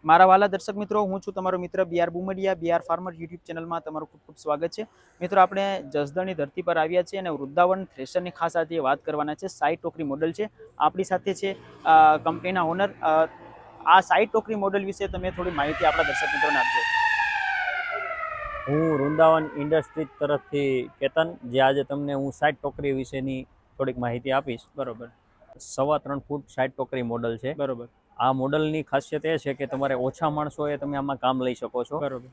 મારા વાલા દર્શક મિત્રો, હું છું તમારો મિત્ર BR Bumdiya. BR farmer YouTube ચેનલમાં તમારું ખૂબ ખૂબ સ્વાગત છે. મિત્રો, આપણે જસદણની ધરતી પર આવ્યા છીએ અને વૃંદાવન થ્રેશરની ખાસ આજે વાત કરવાના છે. સાઈ ટોકરી મોડલ છે આપણી સાથે છે કંપનીના ઓનર. આ સાઈ ટોકરી મોડલ વિશે તમે થોડી માહિતી આપણા દર્શક મિત્રોને આપજો. હું વૃંદાવન ઇન્ડસ્ટ્રીઝ તરફથી કેતન, જે આજે તમને હું સાઈડ ટોકરી વિશેની થોડીક માહિતી આપીશ. બરોબર. 3.25 ફૂટ સાઈડ ટોકરી મોડલ છે. બરોબર. આ મોડલની ખાસિયત એ છે કે તમારે ઓછા માણસોએ તમે આમાં કામ લઈ શકો છો. બરોબર.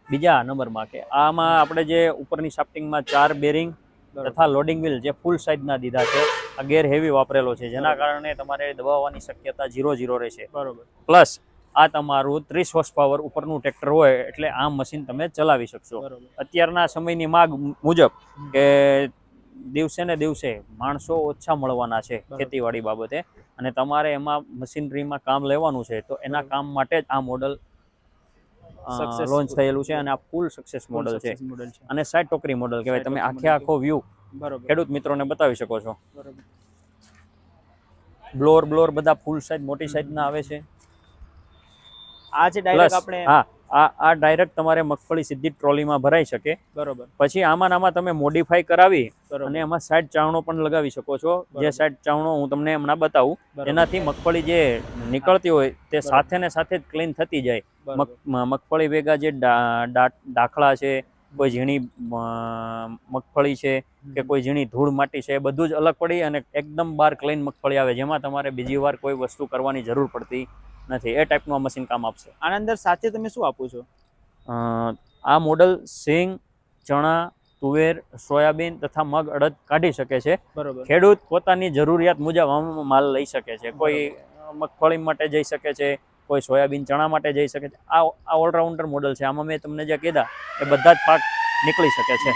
બીજા નંબરમાં કે આમાં આપણે જે ઉપરની શાફ્ટિંગમાં 4 બેરિંગ તથા લોડિંગ વ્હીલ જે ફૂલ સાઇઝના દીધા છે. આ ગેર હેવી વાપરેલો છે, જેના કારણે તમારે દબાવવાની શક્યતા 0 રહેશે. બરોબર. પ્લસ આ તમારું 30 હોર્સ પાવર ઉપરનું ટ્રેક્ટર હોય એટલે આ મશીન તમે ચલાવી શકશો. અત્યારના સમયની માંગ મુજબ કે દિવસે ને દિવસે માણસો ઓછા મળવાના છે ખેતીવાડી બાબતે, અને તમારે એમાં મશીનરીમાં કામ લેવાનું છે, તો એના કામ માટે જ આ મોડલ લોન્ચ થયેલું છે અને આ ફૂલ સક્સેસ મોડલ છે. અને સાઈડ ટોકરી મોડલ કહેવાય. તમે આખો વ્યૂ ખેડૂત મિત્રોને બતાવી શકો છો. બ્લોર બધા ફૂલ સાઈઝ મોટી સાઈઝના આવે છે. આ જે ડાયરેક્ટ આપણે આ ડાયરેક્ટ તમારે મગફળી સીધી ટ્રોલીમાં ભરાઈ શકે. બરોબર. પછી આમાં તમે મોડિફાઈ કરાવી અને એમાં સાઈડ ચાવણો પણ લગાવી શકો છો. જે સાઈડ ચાવણો હું તમને હમણાં બતાવું, એનાથી મગફળી જે નીકળતી હોય તે સાથે ને સાથે જ ક્લીન થતી જાય. મગફળી ભેગા જે દાખલા છે, કોઈ ઝીણી મગફળી છે કે કોઈ ઝીણી ધૂળ માટી છે, એ બધું જ અલગ પડી અને એકદમ બાર ક્લીન મગફળી આવે, જેમાં તમારે બીજી વાર કોઈ વસ્તુ કરવાની જરૂર પડતી નથી. એ ટાઈપનું આ મશીન કામ આપશે. આના અંદર સાથે તમે શું આપો છો? આ મોડલ સિંગ, ચણા, તુવેર, સોયાબીન તથા મગ, અડદ કાઢી શકે છે. બરોબર. ખેડૂત પોતાની જરૂરિયાત મુજબ આમાં માલ લઈ શકે છે. કોઈ મગફળી માટે જઈ શકે છે, કોઈ સોયાબીન ચણા માટે જઈ શકે છે. આ ઓલરાઉન્ડર મોડલ છે. આમાં મેં તમને જે કીધા એ બધા જ પાક નીકળી શકે છે.